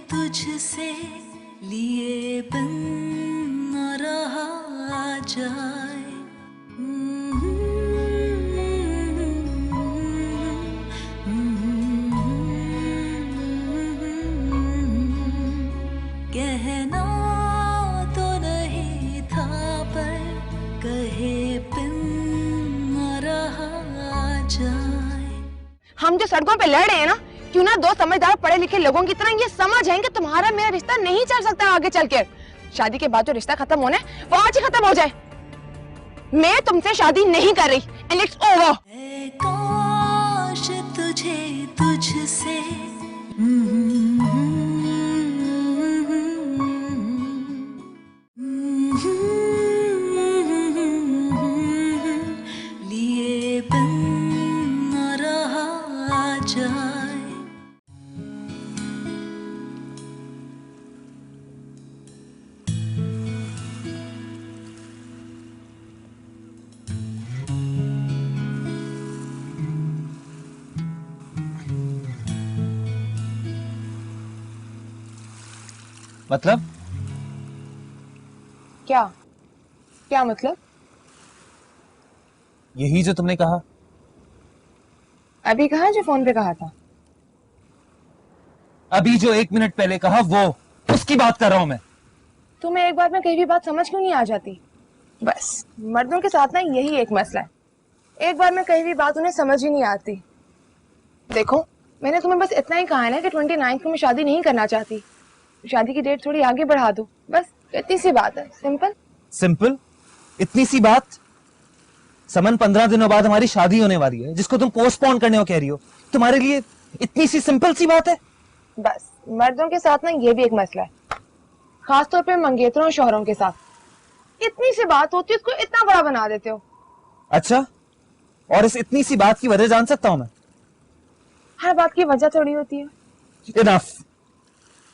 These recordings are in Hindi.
तुझसे लिए बिन न रहा जाए। कहना तो नहीं था पर कहे बिन न रहा जाए। हम जो सड़कों पे लड़ रहे हैं ना, क्यों ना दो समझदार पढ़े लिखे लोगों की तरह ये समझ है कि तुम्हारा मेरा रिश्ता नहीं चल सकता आगे चल के। शादी के बाद जो रिश्ता खत्म होना है वो आज ही खत्म हो जाए। मैं तुमसे शादी नहीं कर रही एंड इट्स ओवर। काश तुझे तुझसे लिए बिन न रहा जाए। मतलब? क्या क्या मतलब? यही जो तुमने कहा। अभी कहा जो फोन पे कहा था। अभी जो 1 मिनट पहले कहा वो, उसकी बात कर रहा हूं मैं। तुम्हें एक बार में कहीं भी बात समझ क्यों नहीं आ जाती? बस मर्दों के साथ ना यही एक मसला है, एक बार में कहीं भी बात उन्हें समझ ही नहीं आती। देखो मैंने तुम्हें बस इतना ही कहा है ना कि 29 को मैं शादी नहीं करना चाहती। शादी की डेट थोड़ी आगे बढ़ा दो, बस इतनी सी बात है। Simple simple? इतनी सी बात? समन 15 दिनों बाद हमारी शादी होने वाली है जिसको तुम पोस्टपोन करने को कह रही हो। तुम्हारे लिए इतनी सी सिंपल सी बात है? बस मर्दों के साथ ना ये भी एक मसला है, खासतौर पे मंगेतरों और शौहरों के साथ। इतनी सी बात होती है उसको इतना बड़ा बना देते हो। अच्छा, और इस इतनी सी बात की वजह जान सकता हूं मैं? हर बात की वजह थोड़ी होती है। इनफ।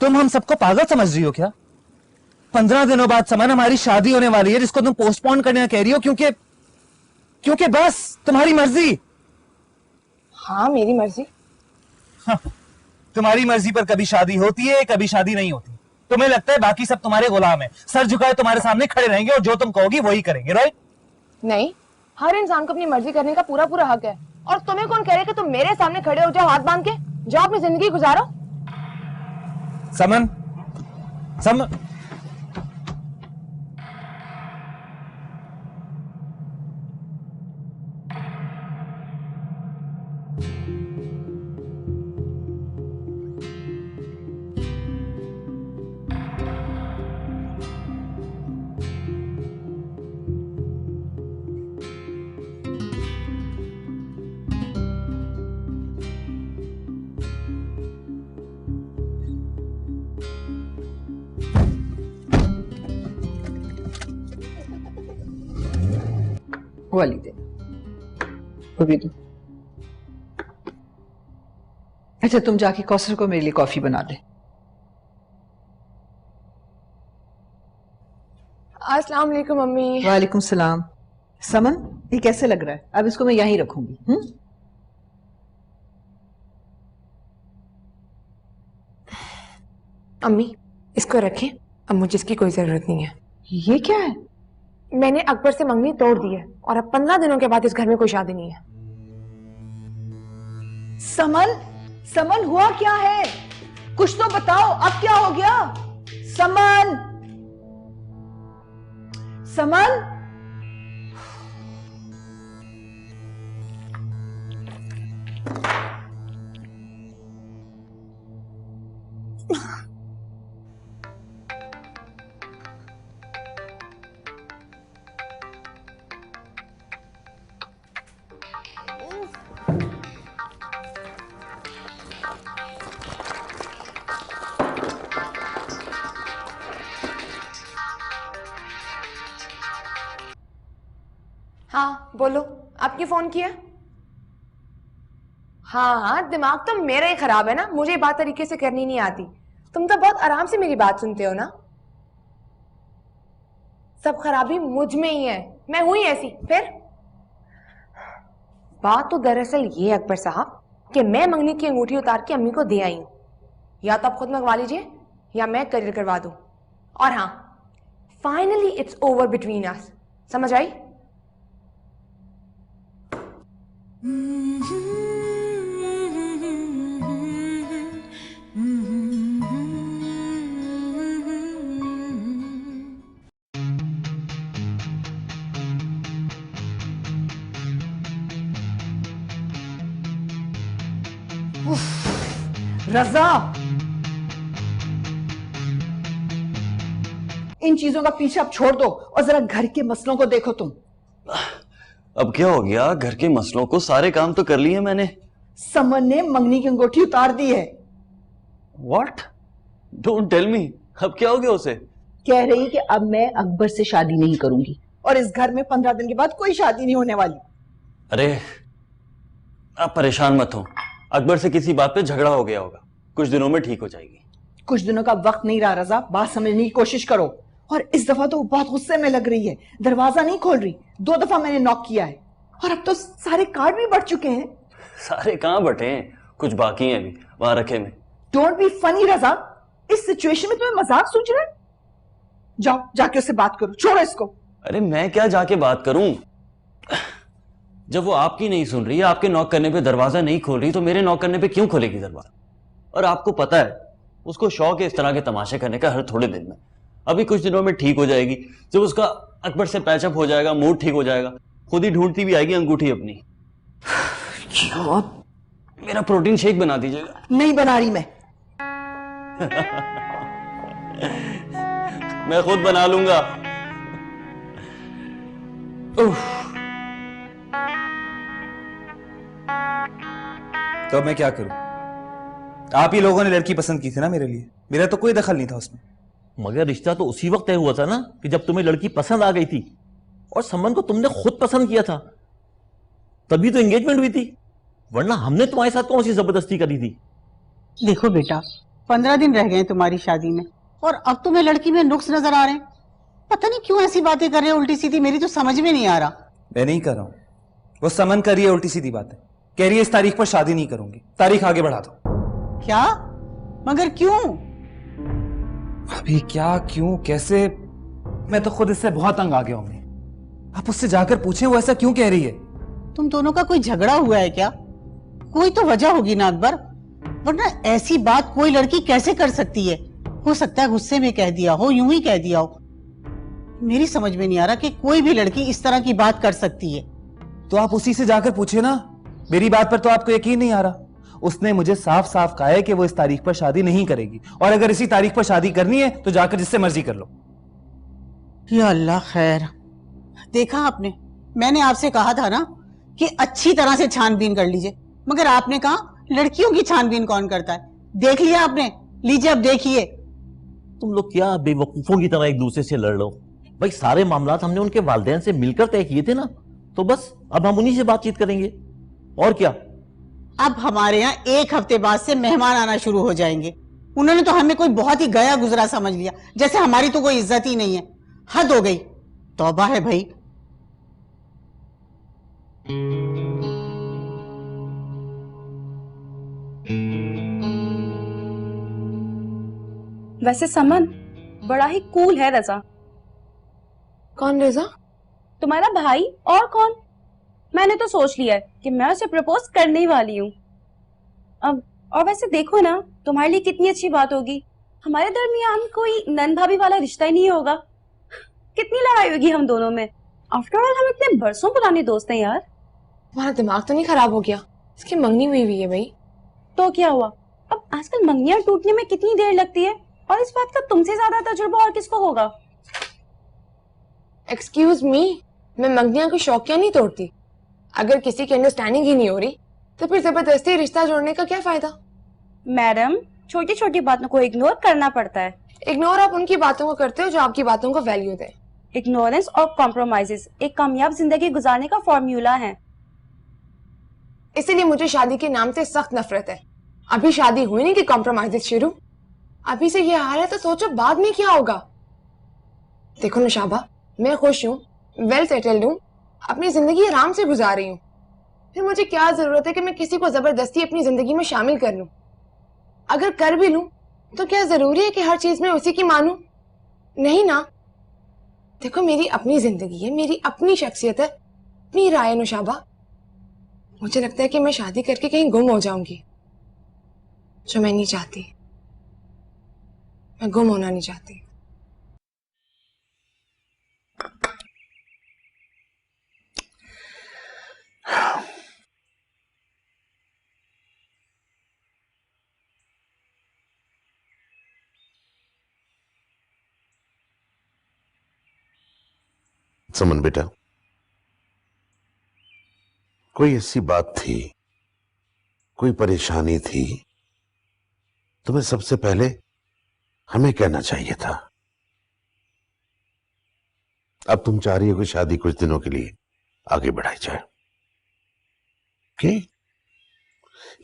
तुम हम सबको पागल समझ रही हो क्या? 15 दिनों बाद समन हमारी शादी होने वाली है जिसको तुम पोस्टपोन करने का कह रही हो क्योंकि बस तुम्हारी मर्जी। हाँ मेरी मर्जी। हाँ, तुम्हारी मर्जी पर कभी शादी होती है कभी शादी नहीं होती। तुम्हें लगता है बाकी सब तुम्हारे गुलाम है, सर झुकाए तुम्हारे सामने खड़े रहेंगे और जो तुम कहोगी वही करेंगे, राइट? नहीं, हर इंसान को अपनी मर्जी करने का पूरा पूरा हक है। और तुम्हें कौन कह रहे कि तुम मेरे सामने खड़े हो जाओ हाथ बांध के, जाओ अपनी जिंदगी गुजारो। समन, समन, वाली दे अभी तो। अच्छा तुम जाके कौसर को मेरे लिए कॉफी बना दे। अस्सलाम वालेकुम मम्मी। वालेकुम सलाम। समन ये कैसे लग रहा है? अब इसको मैं यहीं रखूंगी। अम्मी इसको रखें, अब मुझे इसकी कोई जरूरत नहीं है। ये क्या है? मैंने अकबर से मंगनी तोड़ दी है और अब 15 दिनों के बाद इस घर में कोई शादी नहीं है। समन, समन हुआ क्या है? कुछ तो बताओ, अब क्या हो गया? समन, समन, हाँ बोलो, आपने फोन किया? हाँ दिमाग तो मेरा ही खराब है ना, मुझे बात तरीके से करनी नहीं आती। तुम तो बहुत आराम से मेरी बात सुनते हो ना। सब खराबी मुझ में ही है, मैं हुई ऐसी। फिर बात तो दरअसल ये अकबर साहब कि मैं मंगनी की अंगूठी उतार के अम्मी को दे आई हूं। या तो आप खुद मंगवा लीजिए या मैं करियर करवा दूं। और हाँ, finally it's over between us. समझ आई? रजा, इन चीजों का पीछे अब छोड़ दो और जरा घर के मसलों को देखो तुम। अब क्या हो गया? घर के मसलों को, सारे काम तो कर लिए मैंने। समन ने मंगनी की अंगूठी उतार दी है। What? Don't tell me। अब क्या हो गया उसे? कह रही कि अब मैं अकबर से शादी नहीं करूंगी और इस घर में 15 दिन के बाद कोई शादी नहीं होने वाली। अरे आप परेशान मत हो, अकबर से किसी बात पे झगड़ा हो गया होगा, कुछ दिनों में ठीक हो जाएगी। कुछ दिनों का वक्त नहीं रहा रजा, बात समझने की कोशिश करो। और इस दफा तो बहुत गुस्से में लग रही है, दरवाजा नहीं खोल रही। 2 दफा मैंने नॉक किया है और अब तो सारे कार्ड भी बढ़ चुके हैं। सारे कहाँ बटे हैं, कुछ बाकी हैं अभी वहां रखे में। डोंट बी फनी रजा, इस सिचुएशन में तुम्हें मजाक सूझ रहा है? जाओ जाके उससे बात करो, छोड़ो इसको। अरे मैं क्या जाके बात करूं? जब वो आपकी नहीं सुन रही है, आपके नॉक करने पे दरवाजा नहीं खोल रही, तो मेरे नॉक करने पे क्यों खोलेगी दरवाजा? और आपको पता है उसको शौक है इस तरह के तमाशे करने का हर थोड़े दिन में। अभी कुछ दिनों में ठीक हो जाएगी, जब उसका अकबर से पैचअप हो जाएगा, मूड ठीक हो जाएगा, खुद ही ढूंढती भी आएगी अंगूठी अपनी। मेरा प्रोटीन शेक बना दीजिएगा। नहीं बना रही मैं। मैं खुद बना लूंगा। तो अब मैं क्या करूं? आप ही लोगों ने लड़की पसंद की थी ना मेरे लिए, मेरा तो कोई दखल नहीं था उसमें। मगर रिश्ता तो उसी वक्त तय हुआ था ना कि जब तुम्हें लड़की पसंद आ गई थी, और समन को तुमने खुद पसंद किया था, तभी तो एंगेजमेंट हुई थी, वरना हमने तुम्हारे साथ कौन सी जबरदस्ती करी थी? देखो बेटा, 15 दिन रह गए तुम्हारी शादी में और अब तुम्हें लड़की में नुक्स नजर आ रहे हैं। पता नहीं क्यों ऐसी बातें कर रहे हो उल्टी सीधी, मेरी तो समझ में नहीं आ रहा। मैं नहीं कर रहा हूं, वो समन कर रही है उल्टी सीधी बातें। कह रही है इस तारीख पर शादी नहीं करूंगी, तारीख आगे बढ़ा दो। क्या? मगर क्यों? अभी क्या, क्यों, कैसे? मैं तो खुद इससे बहुत तंग आ गया हूं। आप उससे जाकर पूछें वो ऐसा क्यों कह रही है। तुम दोनों का कोई झगड़ा हुआ है क्या? कोई तो वजह होगी ना अकबर, वरना ऐसी बात कोई लड़की कैसे कर सकती है? हो सकता है गुस्से में कह दिया हो, यूं ही कह दिया हो। मेरी समझ में नहीं आ रहा कि कोई भी लड़की इस तरह की बात कर सकती है। तो आप उसी से जाकर पूछे ना, मेरी बात पर तो आपको यकीन नहीं आ रहा। उसने मुझे साफ साफ कहा है कि वो इस तारीख पर शादी नहीं करेगी, और अगर इसी तारीख पर शादी करनी है तो जाकर जिससे मर्जी कर लो। या अल्लाह खैर। देखा आपने, मैंने आपसे कहा था ना कि अच्छी तरह से छानबीन कर लीजिए, मगर आपने कहा लड़कियों की छानबीन कौन करता है। देख लिया आपने, लीजिए अब देखिए। तुम लोग क्या बेवकूफों की तरह एक दूसरे से लड़ लो? भाई सारे मामलात हमने उनके वालिदैन से मिलकर तय किए थे ना, तो बस अब हम उन्हीं से बातचीत करेंगे, और क्या। अब हमारे यहाँ 1 हफ्ते बाद से मेहमान आना शुरू हो जाएंगे। उन्होंने तो हमें कोई बहुत ही गया गुजरा समझ लिया, जैसे हमारी तो कोई इज्जत ही नहीं है। हद हो गई, तौबा है भाई। वैसे समन बड़ा ही कूल है रजा। कौन रजा? तुम्हारा भाई, और कौन। मैंने तो सोच लिया है कि मैं उसे प्रपोज करने ही वाली हूँ अब। और वैसे देखो ना, तुम्हारे लिए कितनी अच्छी बात होगी, हमारे दरमियान कोई नन भाभी वाला रिश्ता ही नहीं होगा। कितनी लड़ाई होगी हम दोनों में। आफ्टर ऑल हम इतने बरसों पुराने दोस्त हैं यार। तुम्हारा दिमाग तो नहीं खराब हो गया? इसकी मंगनी हुई है भाई। तो क्या हुआ, अब आजकल मंगनियां टूटने में कितनी देर लगती है, और इस बात का तुमसे ज्यादा तजुर्बा और किसको होगा। एक्सक्यूज मी, मैं मंगनियां की शौकिया नहीं तोड़ती। अगर किसी की अंडरस्टैंडिंग ही नहीं हो रही तो फिर जबरदस्ती रिश्ता जोड़ने का क्या फायदा। मैडम, छोटी छोटी बातों को इग्नोर करना पड़ता है। इग्नोर आप उनकी बातों को करते हो जो आपकी बातों को वैल्यू दे। इग्नोरेंस और कॉम्प्रोमाइजेस एक कामयाब जिंदगी गुजारने का फॉर्मूला है। इसीलिए मुझे शादी के नाम से सख्त नफरत है। अभी शादी हुई नहीं कि कॉम्प्रोमाइजेस शुरू। अभी से ये हाल है तो सोचो बाद में क्या होगा। देखो नशाबा, मैं खुश हूँ, वेल सेटल्ड हूँ, अपनी जिंदगी आराम से गुजार रही हूँ। फिर मुझे क्या जरूरत है कि मैं किसी को जबरदस्ती अपनी जिंदगी में शामिल कर लूं। अगर कर भी लूं तो क्या जरूरी है कि हर चीज में उसी की मानूं? नहीं ना। देखो, मेरी अपनी जिंदगी है, मेरी अपनी शख्सियत है, अपनी राय नुशाबा। मुझे लगता है कि मैं शादी करके कहीं गुम हो जाऊंगी, जो मैं नहीं चाहती। मैं गुम होना नहीं चाहती। समन बेटा, कोई ऐसी बात थी, कोई परेशानी थी, तुम्हें सबसे पहले हमें कहना चाहिए था। अब तुम चाह रही हो कि शादी कुछ दिनों के लिए आगे बढ़ाई जाए, ओके?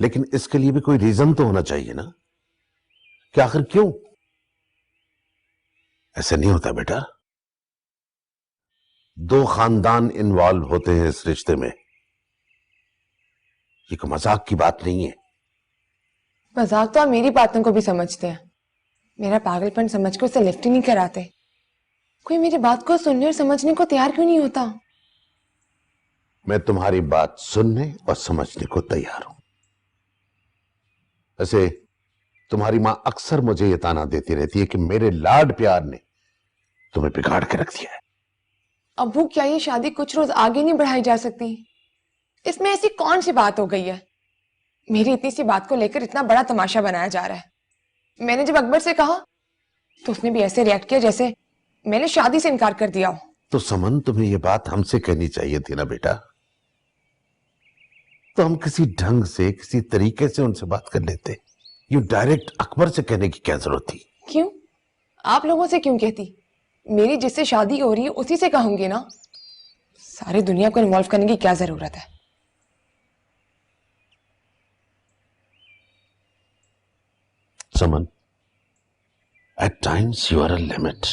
लेकिन इसके लिए भी कोई रीजन तो होना चाहिए ना, कि आखिर क्यों? ऐसे नहीं होता बेटा। दो खानदान इन्वॉल्व होते हैं इस रिश्ते में, ये कोई मजाक की बात नहीं है। मजाक तो आप मेरी बातों को भी समझते हैं। मेरा पागलपन समझ के उसे लिफ्ट ही नहीं कराते। कोई मेरी बात को सुनने और समझने को तैयार क्यों नहीं होता? मैं तुम्हारी बात सुनने और समझने को तैयार हूं। वैसे तुम्हारी मां अक्सर मुझे ये ताना देती रहती है कि मेरे लाड प्यार ने तुम्हें बिगाड़ के रख दिया है। अब्बू, क्या ये शादी कुछ रोज आगे नहीं बढ़ाई जा सकती? इसमें ऐसी कौन सी बात हो गई है? मेरी इतनी सी बात को लेकर इतना बड़ा तमाशा बनाया जा रहा है। मैंने जब अकबर से कहा तो उसने भी ऐसे रिएक्ट किया जैसे मैंने शादी से इनकार कर दिया हो। तो समन, तुम्हें यह बात हमसे कहनी चाहिए थी ना बेटा। तो हम किसी ढंग से, किसी तरीके से उनसे बात कर लेते। यू डायरेक्ट अकबर से कहने की क्या जरूरत थी? क्यों? आप लोगों से क्यों कहती? मेरी जिससे शादी हो रही है उसी से कहूंगी ना। सारी दुनिया को इन्वॉल्व करने की क्या जरूरत है? Summon, at times you are a limit.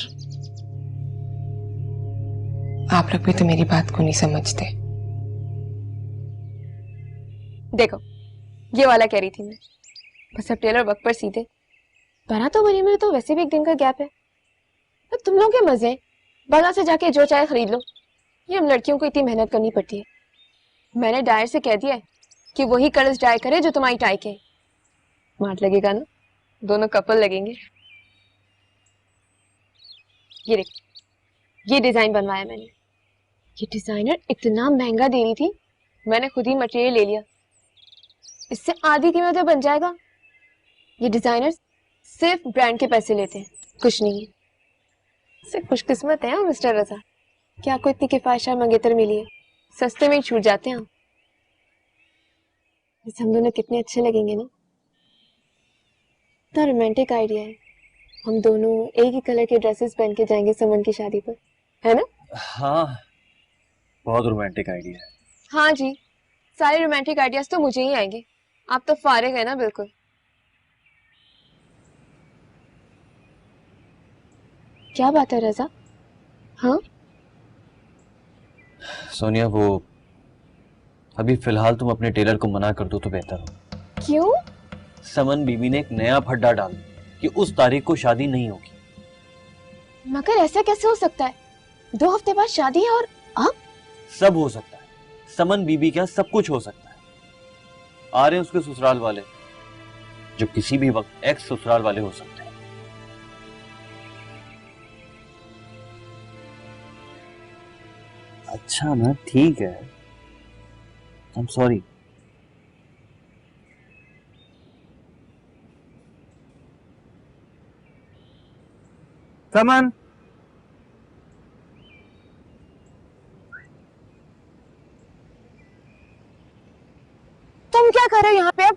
आप लोग भी तो मेरी बात को नहीं समझते। देखो, ये वाला कह रही थी मैं, बस अब टेलर वक्त पर सीधे। 12 तो महीने में तो वैसे भी एक दिन का गैप है। तो तुम लोग के मजे, बाजार से जाके जो चाहे खरीद लो। ये हम लड़कियों को इतनी मेहनत करनी पड़ती है। मैंने डायर से कह दिया है कि वही कलर्स डाई करे जो तुम्हारी टाई के। स्मार्ट लगेगा ना, दोनों कपल लगेंगे। ये देख, ये डिजाइन बनवाया मैंने। ये डिजाइनर इतना महंगा दे रही थी, मैंने खुद ही मटेरियल ले लिया। इससे आधी कीमत में बन जाएगा। ये डिजाइनर सिर्फ ब्रांड के पैसे लेते हैं, कुछ नहीं है। सिर्फ खुशकिस्मत है मिस्टर रजा कि आपको इतनी किफायतशार मंगेतर मिली है। सस्ते में ही छूट जाते हैं। वैसे हम दोनों कितने अच्छे लगेंगे ना। इतना रोमांटिक आइडिया है। हम दोनों एक ही कलर के ड्रेसेस पहन के जाएंगे समन की शादी पर, है ना? हाँ, बहुत रोमांटिक आइडिया है। हाँ जी, सारे रोमांटिक आइडियाज तो मुझे ही आएंगे। आप तो फारिग है ना बिल्कुल। क्या बात है रजा? हाँ सोनिया, वो अभी फिलहाल तुम अपने टेलर को मना कर दो तो बेहतर हो। क्यों? समन बीबी ने एक नया फड्डा डाल दिया कि उस तारीख को शादी नहीं होगी। मगर ऐसा कैसे हो सकता है? 2 हफ्ते बाद शादी है और अब? सब हो सकता है। समन बीबी क्या सब कुछ हो सकता है। आ रहे हैं उसके ससुराल वाले, जो किसी भी वक्त एक्स ससुराल वाले हो सकते हैं। अच्छा ना, ठीक है, आई एम सॉरी। समन, तुम क्या कर रहे हो यहाँ पे? अब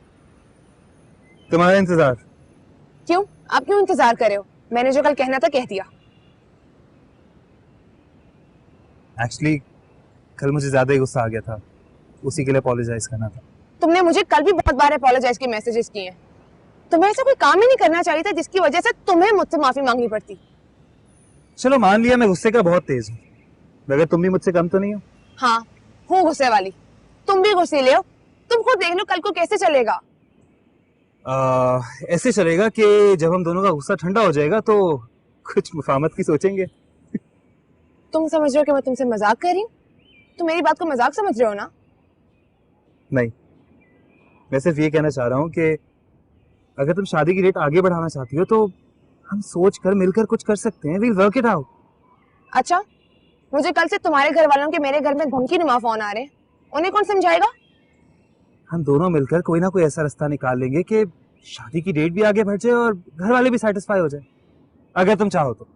तुम्हारा इंतजार। क्यों? आप क्यों इंतजार कर रहे हो? मैंने जो कल कहना था कह दिया। एक्चुअली कल मुझे ज्यादा ही गुस्सा आ गया था, उसी के लिए अपोलोजाइज करना था। तुमने मुझे कल भी बहुत बार अपोलोजाइज के मैसेजेस किए हैं। तुम्हें ऐसा कोई काम ही नहीं करना चाहिए था जिसकी वजह से तुम्हें मुझसे माफी मांगनी पड़ती। चलो मान लिया मैं गुस्से का बहुत तेज हूँ, मगर तुम भी मुझसे कम तो नहीं हो। हाँ, हूँ गुस्से वाली। तुम भी गुस्से ले हो। तुम खुद देख लो कल को कैसे चलेगा। ऐसे चलेगा कि जब हम दोनों का गुस्सा ठंडा हो जाएगा तो कुछ मुफाहमत की सोचेंगे। तुम समझ रहे हो कि मैं तुमसे मजाक कर रही हूँ? तुम मेरी बात को मजाक समझ रहे हो ना? नहीं, मैं सिर्फ ये कहना चाह रहा हूँ कि अगर तुम शादी की डेट आगे बढ़ाना चाहती हो तो हम सोच कर मिलकर कुछ कर सकते हैं। We'll work it out. अच्छा, मुझे कल से तुम्हारे घर वालों के मेरे घर में धमकी नुमा फोन आ रहे हैं, उन्हें कौन समझाएगा? हम दोनों मिलकर कोई ना कोई ऐसा रास्ता निकाल लेंगे कि शादी की डेट भी आगे बढ़ जाए और घर वाले भी सेटिस्फाई हो जाए, अगर तुम चाहो तो।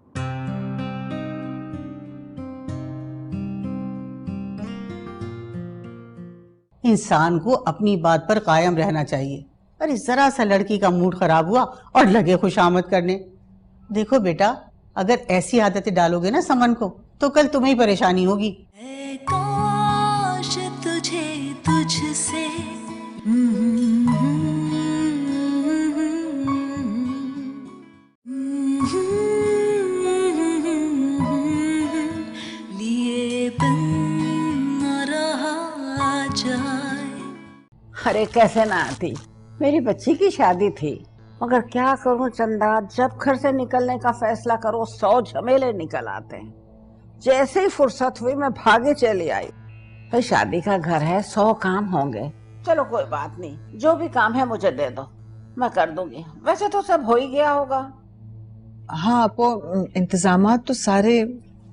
इंसान को अपनी बात पर कायम रहना चाहिए। पर इस जरा सा लड़की का मूड खराब हुआ और लगे खुशामद करने। देखो बेटा, अगर ऐसी आदतें डालोगे ना समन को तो कल तुम्हें ही परेशानी होगी। ऐ काश तुझे तुझसे लिए बिन न रहा जाए। अरे कैसे ना आती, मेरी बच्ची की शादी थी, मगर क्या करूं चंदा, जब घर से निकलने का फैसला करो 100 झमेले निकल आते हैं। जैसे ही फुर्सत हुई मैं भागे चली आई। भाई शादी का घर है, 100 काम होंगे। चलो कोई बात नहीं, जो भी काम है मुझे दे दो, मैं कर दूंगी। वैसे तो सब हो ही गया होगा। हाँ आपो, इंतजामात तो सारे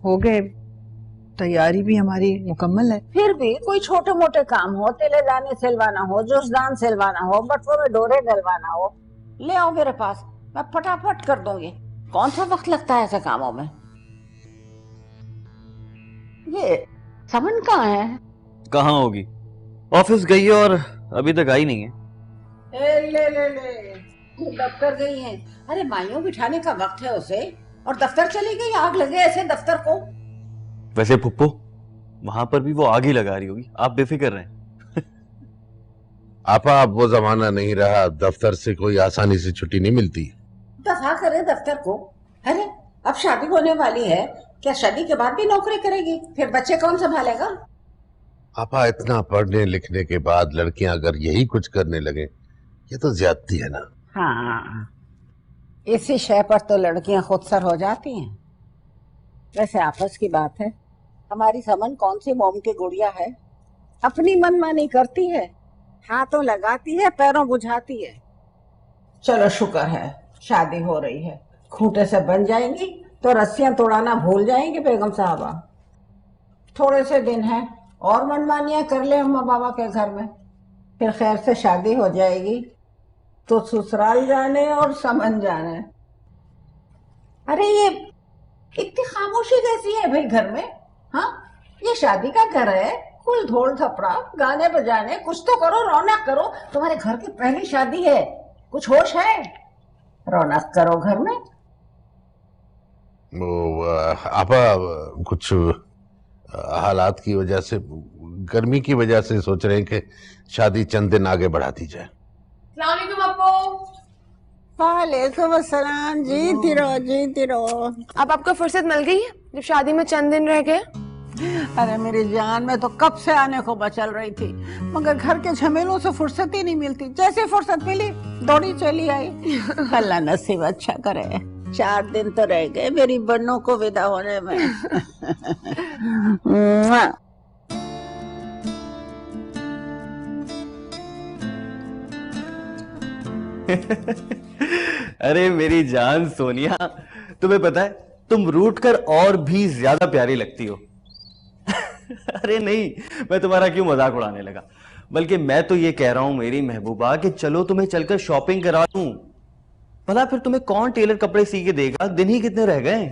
हो गए, तैयारी भी हमारी मुकम्मल है। फिर भी कोई छोटे मोटे काम हो, तिलेदानी सिलवाना हो, जुजदान सिलवाना हो, बटुए में डोरे डलवाना हो, ले आओ मेरे पास, मैं फटाफट कर दूंगी। कौन सा वक्त लगता है ऐसे कामों में। ये समन कहाँ है? कहाँ होगी, ऑफिस गई है और अभी तक आई नहीं है। ले ले ले, दफ्तर गई है। अरे माइयों बिठाने का वक्त है उसे, और दफ्तर चली गई। आग लगे ऐसे दफ्तर को। वैसे पुप्पो, वहां पर भी वो आग ही लगा रही होगी, आप बेफिक्र रहें। आपा अब वो जमाना नहीं रहा, दफ्तर से कोई आसानी से छुट्टी नहीं मिलती। दफा करे दफ्तर को। अरे अब शादी होने वाली है, क्या शादी के बाद भी नौकरी करेगी? फिर बच्चे कौन संभालेगा? आपा इतना पढ़ने लिखने के बाद लड़कियां अगर यही कुछ करने लगे, ये तो ज्यादती है ना। हाँ, इसी शय पर तो लड़कियां खुदसर हो जाती हैं। वैसे आपस की बात है, हमारी समन कौन सी मोम की गुड़िया है, अपनी मनमानी करती है, हाथों लगाती है, पैरों बुझाती है। चलो शुक्र है शादी हो रही है, खूंटे से बन जाएंगी तो रस्सियां तोड़ाना भूल जाएंगे बेगम साहबा। थोड़े से दिन हैं और मनमानियां कर ले अम्मा बाबा के घर में, फिर खैर से शादी हो जाएगी तो ससुराल जाने और समन जाने। अरे ये इतनी खामोशी कैसी है भाई घर में? हाँ, ये शादी का घर है, कुल ढोल थपड़ा, गाने बजाने, कुछ तो करो, रौनक करो। तुम्हारे घर की पहली शादी है, कुछ होश है? रौनक करो घर में। आपा कुछ हालात की वजह से, गर्मी की वजह से सोच रहे हैं कि शादी चंद दिन आगे बढ़ा दी जाए। वालेकुम अस्सलाम। जीती रहो जीती रहो। अब आपको फुर्सत मिल गई है जब शादी में चंद दिन रह गए? अरे मेरी जान, मैं तो कब से आने को बचल रही थी, मगर घर के झमेलों से फुर्सत ही नहीं मिलती। जैसे फुर्सत मिली दौड़ी चली आई। अल्लाह नसीब अच्छा करे। 4 दिन तो रह गए मेरी बन्नों को विदा होने में। अरे मेरी जान सोनिया, तुम्हें पता है तुम रूठ कर और भी ज्यादा प्यारी लगती हो। अरे नहीं, मैं तुम्हारा क्यों मजाक उड़ाने लगा, बल्कि मैं तो ये कह रहा हूं मेरी महबूबा कि चलो तुम्हें चलकर शॉपिंग करा दूं। भला फिर तुम्हें कौन टेलर कपड़े सी के देगा, दिन ही कितने रह गए।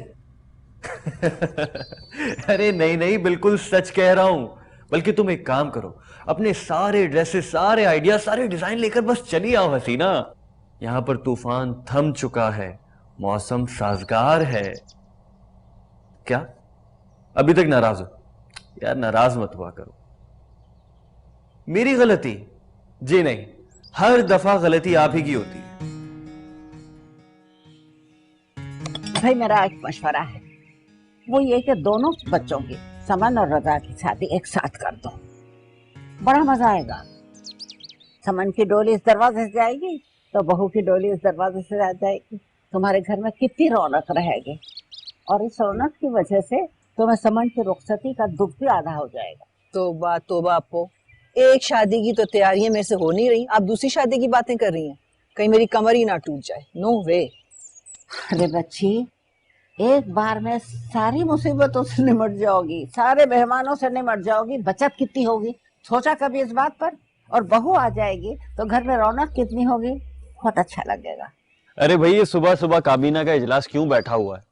अरे नहीं नहीं, बिल्कुल सच कह रहा हूं। बल्कि तुम एक काम करो, अपने सारे ड्रेसेस, सारे आइडिया, सारे डिजाइन लेकर बस चली आओ हसीना। यहां पर तूफान थम चुका है, मौसम साजगार है। क्या अभी तक नाराज हो? यार नाराज मत हुआ करो। मेरी गलती? जी नहीं, हर दफा गलती आप ही की होती है। भाई मेरा एक मशवरा है, वो ये कि दोनों बच्चों की, समन और रजा की शादी एक साथ कर दो, बड़ा मजा आएगा। समन की डोली इस दरवाजे से जाएगी, तो बहू की डोली उस दरवाजे से आ जाएगी। तुम्हारे घर में कितनी रौनक रहेगी, और इस रौनक की वजह से तुम्हें समन की रुखसती का दुख भी आधा हो जाएगा। तोबा तोबा आपको, एक शादी की तो तैयारियां मेरे से हो नहीं रही, आप दूसरी शादी की बातें कर रही हैं। कहीं मेरी कमर ही ना टूट जाए। नो वे। अरे बच्ची, एक बार में सारी मुसीबतों से निमट जाओगी, सारे मेहमानों से निमट जाओगी, बचत कितनी होगी सोचा कभी इस बात पर? और बहू आ जाएगी तो घर में रौनक कितनी होगी, बहुत अच्छा लगेगा। अरे भाई, ये सुबह सुबह काबीना का इजलास क्यों बैठा हुआ है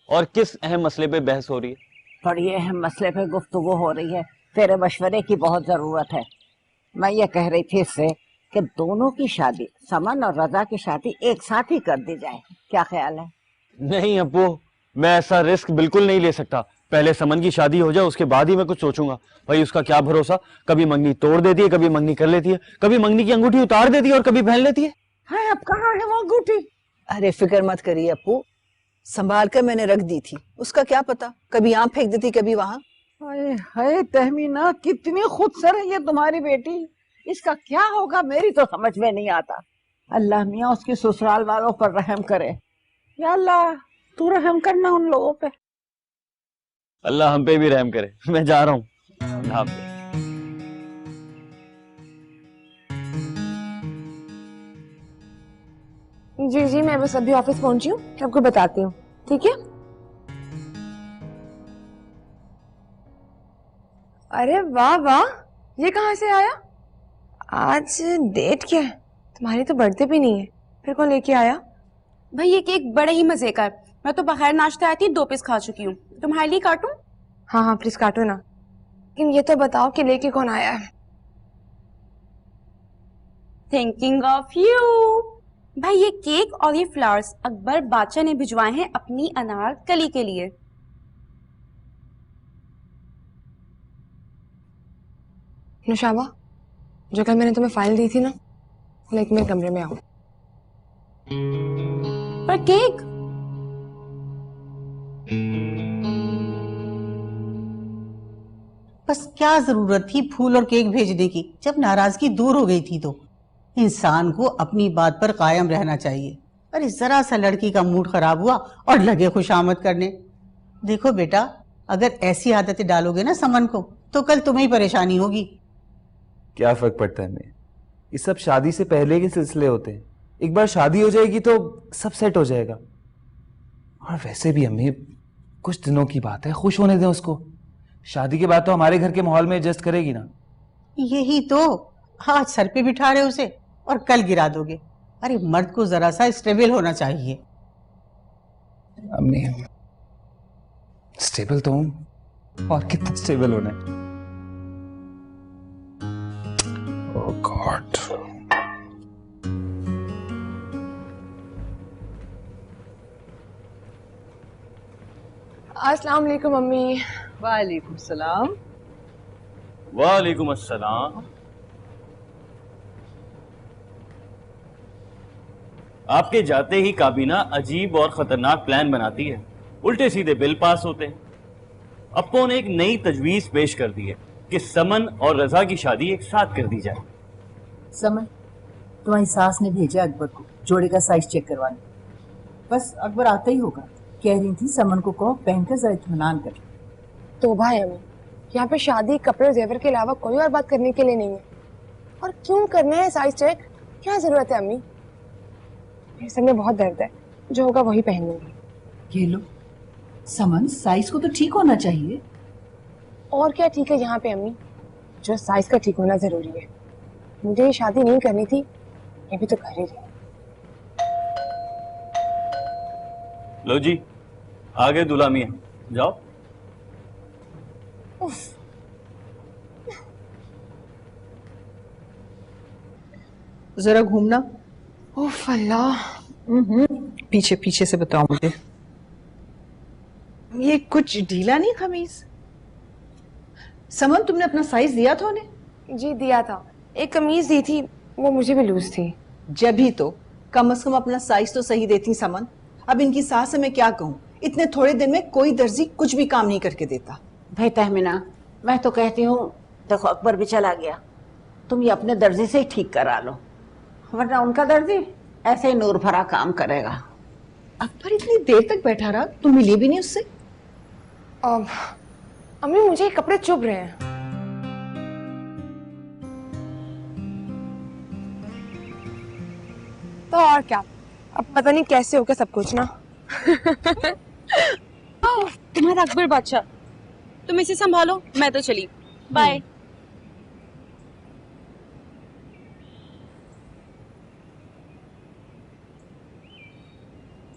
और किस अहम मसले पे बहस हो रही है? बड़ी अहम मसले पे गुफ्तगू हो रही है, तेरे मशवरे की बहुत जरूरत है। मैं ये कह रही थी इससे कि दोनों की शादी, समन और रजा की शादी एक साथ ही कर दी जाए, क्या ख्याल है? नहीं अब्बू, मैं ऐसा रिस्क बिल्कुल नहीं ले सकता। पहले समन की शादी हो जाए, उसके बाद ही मैं कुछ सोचूंगा। भाई उसका क्या भरोसा, कभी मंगनी तोड़ देती है, कभी मंगनी कर लेती है, कभी मंगनी की अंगूठी उतार देती है और कभी पहन लेती है। हाँ, अब कहाँ है वो अंगूठी? अरे फिक्र मत करिए अप्पू, संभाल कर मैंने रख दी थी, उसका क्या पता, कभी यहाँ फेंक देती कभी वहां। हाय हाय तहमीना, कितनी खुदसर है ये तुम्हारी बेटी, इसका क्या होगा मेरी तो समझ में नहीं आता। अल्लाह मियाँ उसके ससुराल वालों पर रहम करे। या अल्लाह, तू रहम करना उन लोगों पे। अल्लाह हम पे भी रहम करे। मैं जा रहा हूँ। अल्लाह हाफ़िज़। जी जी, मैं बस अभी ऑफिस पहुंची हूँ, आपको बताती हूँ, ठीक है? अरे वाह वाह, ये कहाँ से आया? आज डेट क्या है? तुम्हारी तो बर्थडे भी नहीं है, फिर कौन लेके आया? भाई ये केक बड़े ही मजे का है। मैं तो बगैर नाश्ते आई थी 2 पीस खा चुकी हूँ। तुम्हारे लिए काटूं? हाँ हाँ प्लीज काटो ना, लेकिन ये तो बताओ कि लेके कौन आया है? Thinking of you. भाई ये केक और ये फ्लावर्स अकबर बादशाह ने भिजवाए हैं अपनी अनारकली के लिए। नुशाबा, जो कल मैंने तुम्हें फाइल दी थी ना, लेकिन मेरे कमरे में आओ। पर केक? बस क्या जरूरत थी फूल और केक भेजने की, जब नाराजगी दूर हो गई थी। तो इंसान को अपनी बात पर कायम रहना चाहिए। अरे जरा सा लड़की का मूड खराब हुआ और लगे खुशामद करने। देखो बेटा, अगर ऐसी आदतें डालोगे ना समन को, तो कल तुम्हें ही परेशानी होगी। क्या फर्क पड़ता है हमें, ये सब शादी से पहले के सिलसिले होते हैं। एक बार शादी हो जाएगी तो सब सेट हो जाएगा। और वैसे भी अम्मी, कुछ दिनों की बात है, खुश होने दें उसको। शादी के बाद तो हमारे घर के माहौल में एडजस्ट करेगी ना। यही तो, आज सर पे बिठा रहे उसे और कल गिरा दोगे। अरे मर्द को जरा सा स्टेबल होना चाहिए। अम्मी, स्टेबल तो हूं, और कितना स्टेबल होना है। ओह गॉड। अस्सलाम वालेकुम मम्मी। वालेकुम सलाम। वालेकुम अस्सलाम। आपके जाते ही काबीना अजीब और खतरनाक प्लान बनाती है, उल्टे सीधे बिल पास होते हैं। अप्पो ने एक नई तजवीज पेश कर दी है कि समन और रजा की शादी एक साथ कर दी जाए। समन, तुम्हारी सास ने भेजा अकबर को जोड़े का साइज चेक करवाने। बस अकबर आता ही होगा। कह रही थी समन को कहो पहनकर जरा इत्मीनान कर। तो भाई अम्मी, यहाँ पे शादी, कपड़े, जेवर के अलावा कोई और बात करने के लिए नहीं है। और क्यों करना है साइज चेक? क्या जरूरत है अम्मी? मेरे सर में बहुत दर्द है, जो होगा वही पहन लूंगी। ये लो समन, साइज को तो ठीक होना चाहिए। और क्या ठीक है यहाँ पे अम्मी, जो साइज का ठीक होना जरूरी है। मुझे ये शादी नहीं करनी थी, ये भी तो कर ही रही। लो जी, आगे दूल्हा मियां, जाओ। जरा घूमना। उफ अल्लाह। पीछे पीछे से बताओ मुझे, ये कुछ ढीला नहीं कमीज? समन, तुमने अपना साइज दिया था उन्हें? जी दिया था, एक कमीज दी थी, वो मुझे भी लूज थी। जब ही तो कम से कम अपना साइज तो सही देती समन। अब इनकी सास से मैं क्या कहूँ, इतने थोड़े दिन में कोई दर्जी कुछ भी काम नहीं करके देता। भाई तहमीना, मैं तो कहती हूँ, देखो अकबर भी चला गया, तुम ये अपने दर्जी से ही ठीक करा लो। वरना उनका दर्जी ऐसे ही नूर भरा काम करेगा। अकबर इतनी देर तक बैठा रहा, तुम मिली भी नहीं उससे? अम्मी मुझे ये कपड़े चुभ रहे हैं। तो और क्या, अब पता नहीं कैसे होगा सब कुछ ना। तुम्हारा अकबर बादशाह, तुम इसे संभालो, मैं तो चली, बाय।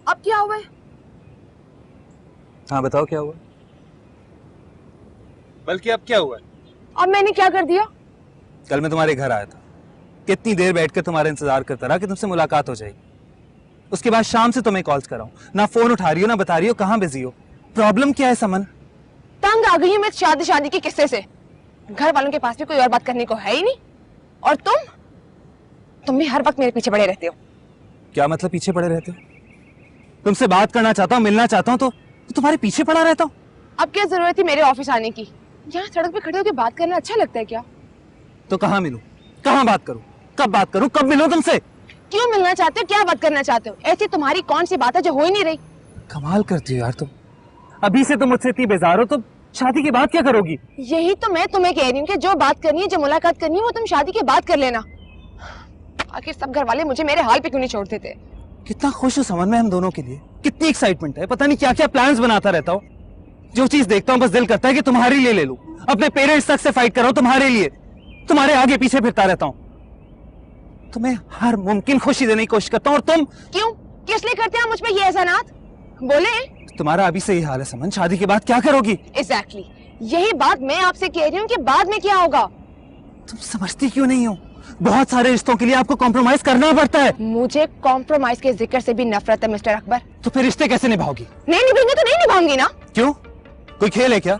अब क्या हुआ है? हाँ बताओ क्या हुआ? बल्कि अब क्या हुआ है? अब मैंने क्या कर दिया? कल मैं तुम्हारे घर आया था, कितनी देर बैठकर तुम्हारा इंतजार करता रहा कि तुमसे मुलाकात हो जाएगी। उसके बाद शाम से तुम्हें कॉल्स कर रहा हूँ, ना फोन उठा रही हो, ना बता रही हो कहाँ बिजी हो। प्रॉब्लम क्या है समन? तंग आ गई हूँ मैं शादी के किस्से से। घर वालों के पास भी कोई और बात करने को है ही नहीं, और तुम भी हर वक्त मेरे पीछे पड़े रहते हो। क्या मतलब पीछे पड़े रहते हो? तुमसे बात करना चाहता हूँ, मिलना चाहता हूँ तो तुम्हारे पीछे पड़ा रहता हूँ। अब क्या जरूरत थी मेरे ऑफिस आने की? यहाँ सड़क पे खड़े होकर बात करना अच्छा लगता है क्या? तो कहाँ मिलूं, कहाँ बात करूं, कब बात करूं, कब मिलूं तुमसे? क्यों मिलना चाहते हो, क्या बात करना चाहते हो? ऐसी तुम्हारी कौन सी बात है जो हो ही नहीं रही? कमाल करती हो यार तुम। अभी से तुम मुझसे इतनी बेजार हो तो शादी के बाद क्या करोगी? यही तो मैं तुम्हें कह रही हूँ कि जो बात करनी है, जो मुलाकात करनी है, वो तुम शादी के बाद कर लेना। आखिर सब घर वाले मुझे मेरे हाल पे क्यों नहीं छोड़ते थे? कितना खुश हूँ समझ में हम दोनों के लिए, कितनी एक्साइटमेंट है, पता नहीं क्या क्या प्लान्स बनाता रहता हूँ। जो चीज देखता हूँ बस दिल करता है कि तुम्हारे लिए ले लूं। अपने पेरेंट्स तक से फाइट कर रहा हूं तुम्हारे लिए, तुम्हारे आगे पीछे फिरता रहता हूँ। तुम्हें हर मुमकिन खुशी देने की कोशिश करता हूँ, और तुम क्यों, किस लिए करते हैं मुझ पे ये एहसानात? बोले। तुम्हारा अभी से ही हाल है समन, शादी के बाद क्या करोगी? एग्जैक्टली यही बात मैं आपसे कह रही हूँ कि बाद में क्या होगा। तुम समझती क्यों नहीं हो? बहुत सारे रिश्तों के लिए आपको कॉम्प्रोमाइज करना पड़ता है। मुझे कॉम्प्रोमाइज के जिक्र से भी नफरत है मिस्टर अकबर। तो फिर रिश्ते कैसे निभाओगी? नहीं निभाऊंगी तो नहीं निभाऊंगी ना। क्यों, कोई खेल है क्या?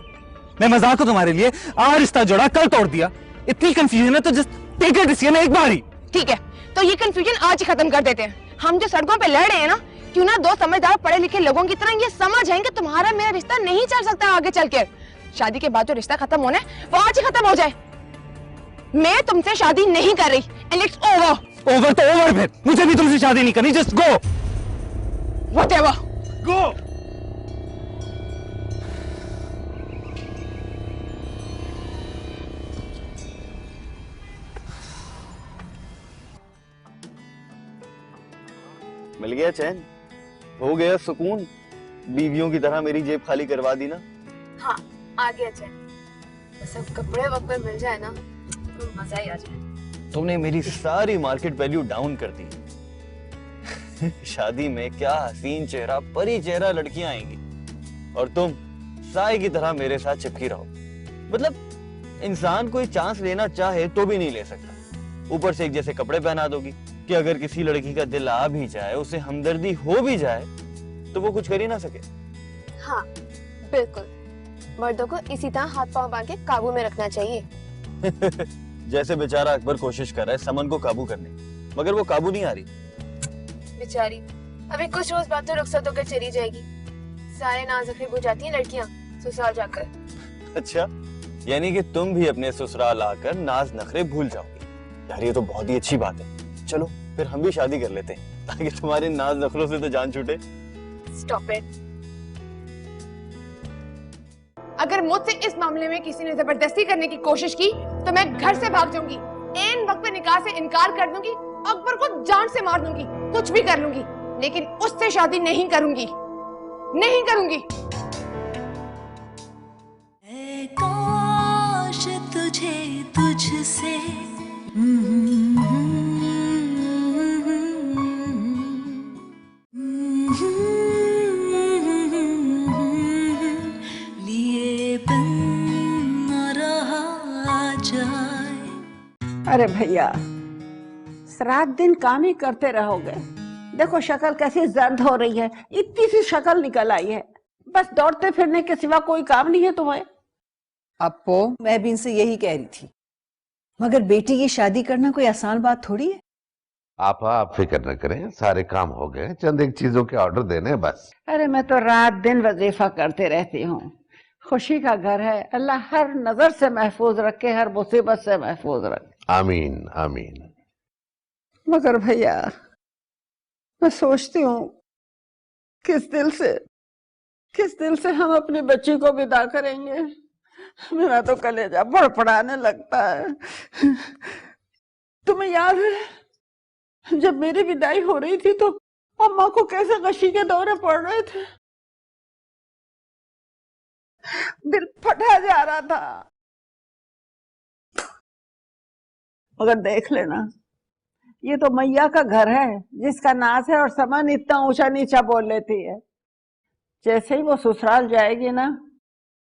मैं मजाक हूं तुम्हारे लिए, आज रिश्ता जोड़ा कल तोड़ दिया। इतनी कंफ्यूजन है तो जस्ट टेक अ डिसीजन एक बार ही। ठीक है, तो ये कंफ्यूजन आज ही खत्म कर देते हैं। हम जो सड़कों पे लड़ रहे हैं ना, क्यों ना दो समझदार पढ़े लिखे लोगों की तरह ये समझ जाएंगे तुम्हारा मेरा रिश्ता नहीं चल सकता आगे चल के। शादी के बाद जो रिश्ता खत्म होना है वो आज ही खत्म हो जाए। मैं तुमसे शादी नहीं कर रही एंड इट्स ओवर। ओवर तो ओवर, फिर मुझे भी तुमसे शादी नहीं करनी, जस्ट गो। व्हाटएवर, गो। मिल गया चैन, हो गया सुकून, बीवियों की तरह मेरी जेब खाली करवा दी ना। हाँ आ गया चैन, सब कपड़े वक्त पर मिल जाए ना तो मजा ही आ जाए। तुमने मेरी सारी मार्केट वैल्यू डाउन कर दी। शादी में क्या हसीन चेहरा, परी चेहरा लड़कियां आएंगी और तुम साए की तरह मेरे साथ चिपकी रहो। मतलब इंसान कोई चांस लेना चाहे तो भी नहीं ले सकता। ऊपर से एक जैसे कपड़े पहना दोगी कि अगर किसी लड़की का दिल आ भी जाए, उसे हमदर्दी हो भी जाए, तो वो कुछ कर ही ना सके। हाँ बिल्कुल, मर्दों को इसी तरह हाथ पांव बांध के काबू में रखना चाहिए। जैसे बेचारा अकबर कोशिश कर रहा है समन को काबू करने, मगर वो काबू नहीं आ रही। बेचारी अभी कुछ रोज बाद तो रुखसत होकर चली जाएगी। सारे नाज नखरे भूल जाती हैं लड़कियां ससुराल जाकर। अच्छा, यानी कि तुम भी अपने ससुराल आकर नाज नखरे भूल जाओगे। यार ये तो बहुत ही अच्छी बात है। चलो फिर हम भी शादी कर लेते हैं ताकि तुम्हारे नाज नखरों से तो जान छूटे। Stop it. अगर मुझसे इस मामले में किसी ने जबरदस्ती करने की कोशिश की तो मैं घर से भाग जाऊंगी, एन वक्त पे निकाह से इनकार कर दूंगी, अकबर को जान से मार दूंगी, कुछ भी कर लूंगी, लेकिन उससे शादी नहीं करूंगी, नहीं करूंगी। ऐ काश तुझे तुझसे लिए बिन न रहा जाए। अरे भैया, रात दिन काम ही करते रहोगे। देखो शक्ल कैसी जर्द हो रही है, इतनी सी शक्ल निकल आई है। बस दौड़ते फिरने के सिवा कोई काम नहीं है तुम्हें? अपो, मैं भी इनसे यही कह रही थी, मगर बेटी की शादी करना कोई आसान बात थोड़ी है। आप फिक्र न करें, सारे काम हो गए, चंद एक चीजों के ऑर्डर देने बस। अरे मैं तो रात दिन वजीफा करते रहती हूँ। खुशी का घर है, अल्लाह हर नजर से महफूज रखे, हर मुसीबत से महफूज रखे। आमीन आमीन। मगर भैया मैं सोचती हूँ किस दिल से हम अपनी बच्ची को विदा करेंगे। मेरा तो कलेजा फड़फड़ाने लगता है। तुम्हें याद है जब मेरी विदाई हो रही थी तो अम्मा को कैसे गशी के दौरे पड़ रहे थे, दिल फटा जा रहा था। मगर देख लेना, ये तो मैया का घर है जिसका नाज है और समन इतना ऊंचा नीचा बोल लेती है। जैसे ही वो ससुराल जाएगी ना,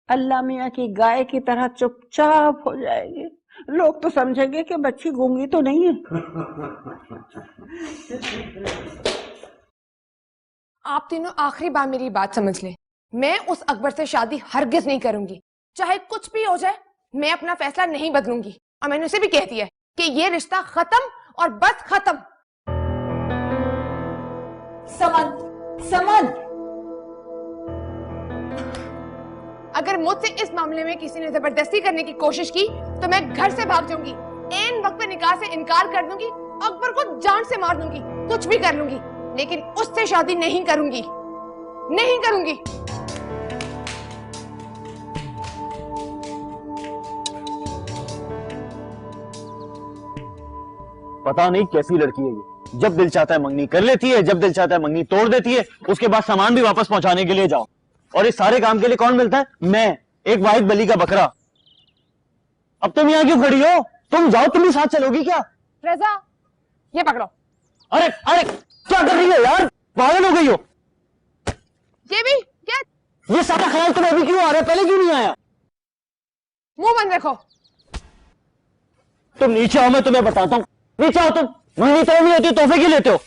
अल्लाह मियाँ की गाय की तरह चुपचाप हो जाएगी। लोग तो समझेंगे कि बच्ची गूंगी तो नहीं है। आप तीनों आखिरी बार मेरी बात समझ लें। मैं उस अकबर से शादी हरगिज नहीं करूंगी, चाहे कुछ भी हो जाए। मैं अपना फैसला नहीं बदलूंगी और मैंने उसे भी कह दिया है कि ये रिश्ता खत्म और बस खत्म। समन, समन, अगर मुझसे इस मामले में किसी ने जबरदस्ती करने की कोशिश की तो मैं घर से भाग जाऊंगी, ऐन वक्त पे निकाह से इनकार कर दूंगी, अकबर को जान से मार दूंगी, कुछ भी कर लूंगी, लेकिन उससे शादी नहीं करूंगी, नहीं करूंगी। पता नहीं कैसी लड़की है ये, जब दिल चाहता है मंगनी कर लेती है, जब दिल चाहता है मंगनी तोड़ देती है, उसके बाद सामान भी वापस पहुंचाने के लिए जाओ। और इस सारे काम के लिए कौन मिलता है? मैं, एक वाहिद बली का बकरा। अब तुम यहाँ क्यों खड़ी हो? तुम जाओ, तुम भी साथ चलोगी क्या? रजा, ये पकड़ो। अरे अरे क्या कर रही हो यार, पागल हो गई हो? ये भी क्या? ये सारा ख्याल तुम्हें अभी क्यों आ रहा है, पहले क्यों नहीं आया? मुंह बंद रखो। तुम नीचे आओ, मैं तुम्हें बताता हूँ। नीचे आओ, तुम मंगनी तोड़नी होती है, तोहफे क्यों लेते हो?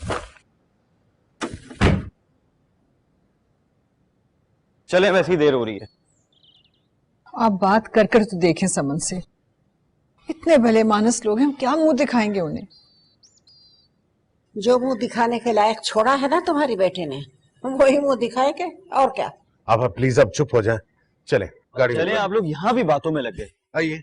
चले, वैसी देर हो रही है। आप बात कर कर तो देखें समन से। इतने भले मानस लोग हैं, हम क्या मुंह दिखाएंगे उन्हें? जो मुंह दिखाने के लायक छोड़ा है ना तुम्हारी बेटी ने, वही मुंह दिखाए के, और क्या। आप प्लीज अब चुप हो जाएं, चले गाड़ी में। चले, आप लोग यहाँ भी बातों में लग गए। आइए।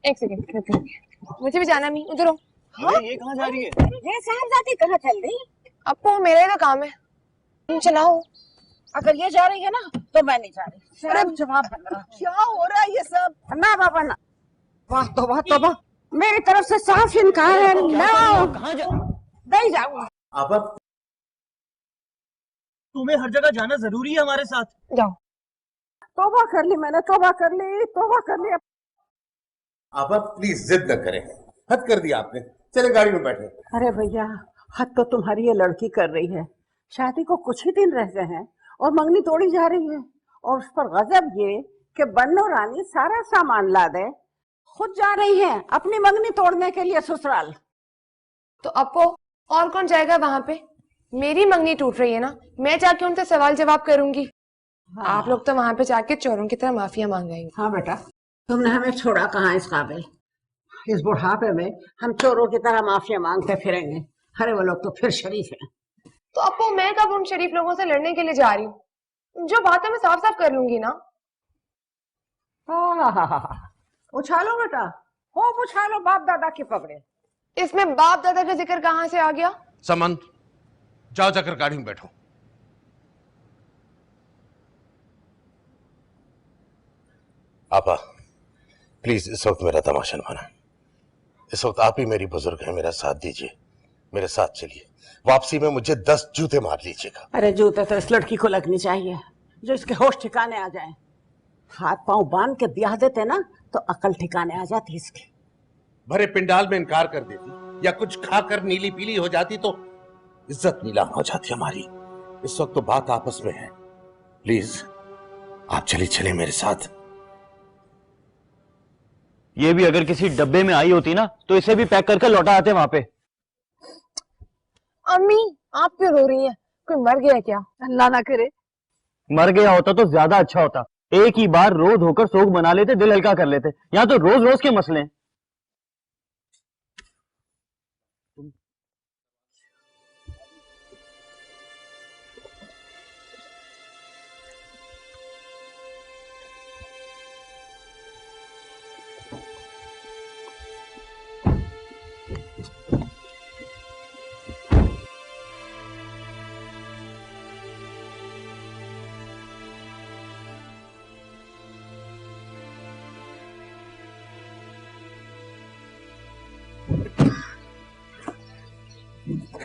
एक सेकंड, मुझे भी जाना नहीं, उधर हो। हाँ? ये कहाँ जा रही है? ये साहबजादी कहाँ चल रही? अब मेरा ही तो काम है, तुम चलाओ। अगर ये जा रही है ना तो मैं नहीं जा रही। अरे जवाब बन रहा, क्या हो रहा है ये सब? ना बाबा ना, वाह तौबा तौबा, मेरी तरफ से साफ इनकार है। ना, कहाँ जा? नहीं जाऊंगा। आपा, तुम्हें हर जगह जाना जरूरी है हमारे साथ? जाओ। तौबा कर ली मैंने, तौबा कर ली, तौबा कर ली। आप प्लीज जिद न करें, हद कर दिया आपने, चले गाड़ी में बैठे। अरे भैया, हद तो तुम्हारी ये लड़की कर रही है। शादी को कुछ ही दिन रह गए हैं और मंगनी तोड़ी जा रही है, और उस पर गजब ये कि बन्नो रानी सारा सामान ला दे, खुद जा रही है अपनी मंगनी तोड़ने के लिए ससुराल। तो अपो और कौन जाएगा वहां पे? मेरी मंगनी टूट रही है ना, मैं जाके उनसे सवाल जवाब करूंगी। हाँ। आप लोग तो वहां पे जाके चोरों की तरह माफिया मांगेंगे। हाँ बेटा, तुमने हमें छोड़ा कहाँ इस काबिल। इस बुढ़ापे में हम चोरों की तरह माफिया मांगते फिरेंगे। अरे वो लोग तो फिर शरीफ हैं। तो अपो मैं कब उन शरीफ लोगों से लड़ने के लिए जा रही हूँ? जो बात है मैं साफ साफ कर लूंगी ना। उछालो बेटा, हो उछालो, बाप दादा की पकड़े। इसमें बाप दादा का जिक्र कहाँ से आ गया? समन, जाओ जाकर गाड़ी में बैठो। आपा प्लीज इस वक्त मेरा तमाशा न बना। इस वक्त आप ही मेरी बुजुर्ग हैं, मेरा साथ दीजिए, मेरे साथ चलिए। वापसी में मुझे 10 जूते मार लीजिएगा। अरे जूते तो इस लड़की को लगनी चाहिए जो इसके होश ठिकाने आ जाए। हाथ पांव बांध के ब्याह देते ना तो अकल ठिकाने आ जाती इसकी। भरे पिंडाल में इनकार कर देती या कुछ खाकर नीली पीली हो जाती तो इज्जत नीलाम हो जाती हमारी। इस वक्त तो बात आपस में है। प्लीज आप चले मेरे साथ। ये भी अगर किसी डब्बे में आई होती ना तो इसे भी पैक करके लौटा आते वहां पे। अम्मी आप क्यों रो रही हैं? कोई मर गया क्या? अल्लाह ना करे। मर गया होता तो ज्यादा अच्छा होता। एक ही बार रो धोकर शोक मना लेते, दिल हल्का कर लेते। यहाँ तो रोज रोज के मसले हैं।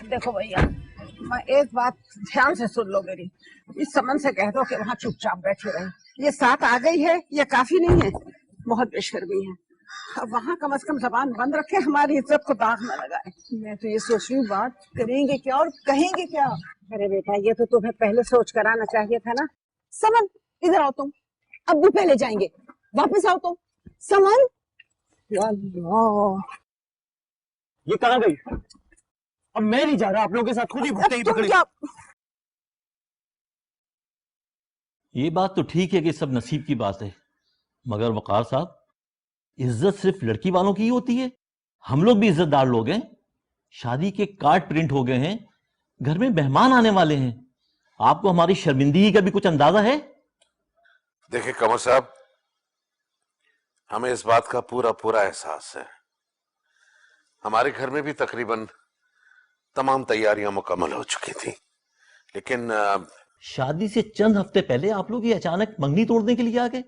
देखो भैया, मैं एक बात ध्यान से सुन लो मेरी। इस समन से कह दो कि वहाँ चुपचाप बैठे रहे। ये साथ आ गई है, ये काफी नहीं है, बहुत बेशर्मी है। अब वहाँ कम से कम जबान बंद रखे, हमारी इज्जत को दाग न लगाए। मैं तो ये सोच रही हूँ बात करेंगे क्या और कहेंगे क्या। अरे बेटा, ये तो तुम्हें पहले सोच कर आना चाहिए था ना। समन इधर आओ तुम, अब्बू पहले जाएंगे, वापस आओ तुम। समन, ये कहाँ गई? अब मैं नहीं जा रहा, आप लोगों के साथ खुद ही भुगते ही पकड़े। ये बात तो ठीक है कि सब नसीब की बात है, मगर वकार साहब, इज्जत सिर्फ लड़की वालों की ही होती है। हम लोग भी इज्जतदार लोग हैं। शादी के कार्ड प्रिंट हो गए हैं, घर में मेहमान आने वाले हैं। आपको हमारी शर्मिंदगी का भी कुछ अंदाजा है? देखिए कमर साहब, हमें इस बात का पूरा पूरा एहसास है। हमारे घर में भी तकरीबन तमाम तैयारियां मुकम्मल हो चुकी थी, लेकिन शादी से चंद हफ्ते पहले आप लोग ये अचानक मंगनी तोड़ने के लिए आ गए,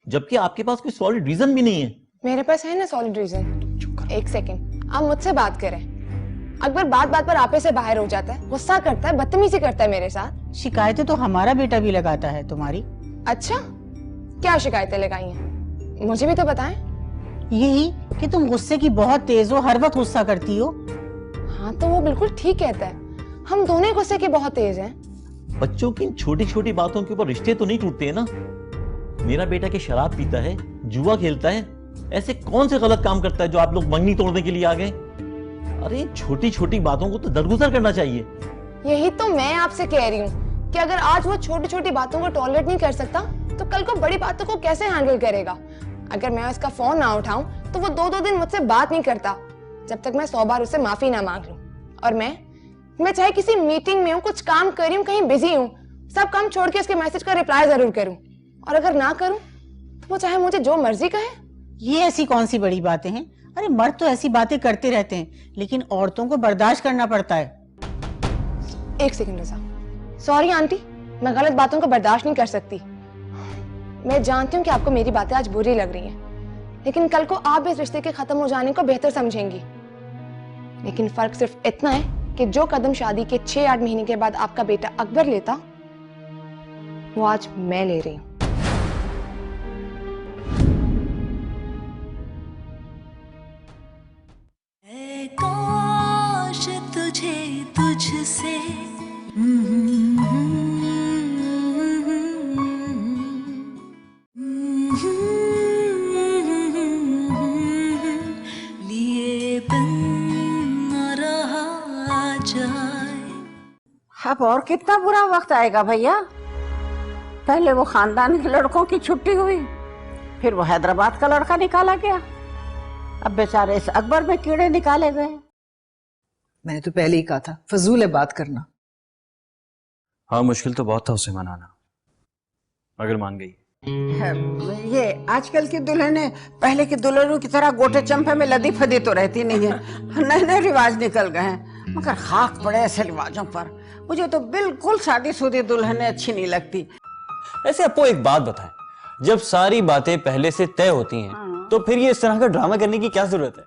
जबकि आपके पास कोई सॉलिड रीजन भी नहीं है। मेरे पास है ना सॉलिड रीजन। एक सेकंड, आप मुझसे बात करें। अकबर बात बात पर आपे से बाहर हो जाता है, गुस्सा करता है, बदतमीजी करता है मेरे साथ। शिकायतें तो हमारा बेटा भी लगाता है तुम्हारी। अच्छा, क्या शिकायतें लगाई हैं? मुझे भी तो बताएं। यही कि तुम गुस्से की बहुत तेज हो, हर वक्त गुस्सा करती हो। हाँ तो वो बिल्कुल ठीक कहता है, हम दोनों ही गुस्से के बहुत तेज हैं। बच्चों की छोटी छोटी बातों के ऊपर रिश्ते तो नहीं टूटते हैं ना। मेरा बेटा के शराब पीता है, जुआ खेलता है, ऐसे कौन से गलत काम करता है जो आप लोग मंगनी तोड़ने के लिए आ गए? अरे छोटी छोटी बातों को तो दरगुजर करना चाहिए। यही तो मैं आपसे कह रही हूँ कि अगर आज वो छोटी छोटी बातों को टॉलरेट नहीं कर सकता तो कल को बड़ी बातों को कैसे हैंडल करेगा? अगर मैं उसका फोन ना उठाऊं तो वो 2-2 दिन मुझसे बात नहीं करता जब तक मैं 100 बार उससे माफी ना मांग लूं। और मैं चाहे किसी मीटिंग में हूँ, कुछ काम कर रही हूँ, कहीं बिजी हूँ, सब काम छोड़ के उसके मैसेज का रिप्लाई जरूर करूँ। और अगर ना करूँ तो वो चाहे मुझे जो मर्जी कहे। ये ऐसी कौन सी बड़ी बातें हैं? अरे मर्द तो ऐसी बातें करते रहते हैं, लेकिन औरतों को बर्दाश्त करना पड़ता है। एक सेकंड रज़ा, सॉरी आंटी, मैं गलत बातों को बर्दाश्त नहीं कर सकती। मैं जानती हूँ कि आपको मेरी बातें आज बुरी लग रही हैं, लेकिन कल को आप इस रिश्ते के खत्म हो जाने को बेहतर समझेंगी। लेकिन फर्क सिर्फ इतना है कि जो कदम शादी के 6-8 महीने के बाद आपका बेटा अकबर लेता, वो आज मैं ले रही हूँ। काश तुझे तुझसे लिए बिन न रहा जाए। अब और कितना बुरा वक्त आएगा भैया? पहले वो खानदान के लड़कों की छुट्टी हुई, फिर वो हैदराबाद का लड़का निकाला गया, अब बेचारे इस अकबर में कीड़े निकाले गए। मैंने तो पहले ही कहा था, फजूल है बात करना। हाँ, मुश्किल तो बहुत था उसे मनाना, मगर मान गई। ये आजकल की दुल्हनें पहले की दुल्हनों की तरह गोटे चंपे में लदी फदी तो रहती नहीं है, नए नए रिवाज निकल गए हैं। मगर खाक पड़े ऐसे रिवाजों पर। मुझे तो बिल्कुल शादीशुदा दुल्हनें अच्छी नहीं लगती। वैसे आपको एक बात बताएं, जब सारी बातें पहले से तय होती हैं तो फिर ये इस तरह का ड्रामा करने की क्या जरूरत है?